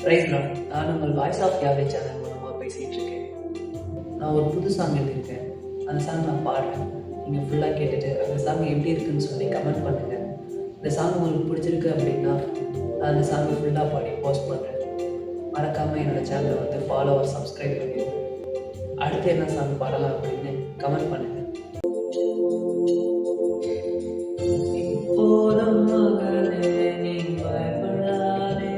ரைட்ரா, நான் உங்கள் voice of Yahweh channel மூலமாக பேசிகிட்டு இருக்கேன். நான் ஒரு புது சாங் எழுதியிருக்கேன். அந்த சாங் நான் பாடுறேன். நீங்கள் ஃபுல்லாக கேட்டுட்டு அந்த சாங் எப்படி இருக்குன்னு சொல்லி கமெண்ட் பண்ணுங்கள். இந்த சாங் உங்களுக்கு பிடிச்சிருக்கு அப்படின்னா நான் அந்த சாங் ஃபுல்லாக பாடி போஸ்ட் பண்ணுறேன். மறக்காமல் என்னோடய சேனலை வந்து ஃபாலோவர் சப்ஸ்கிரைப் பண்ணிடுங்க. அடுத்து என்ன சாங் பாடலாம் அப்படின்னு கமெண்ட் பண்ணுங்கள். இப்போதும் மகனே நீ பயப்படாதே,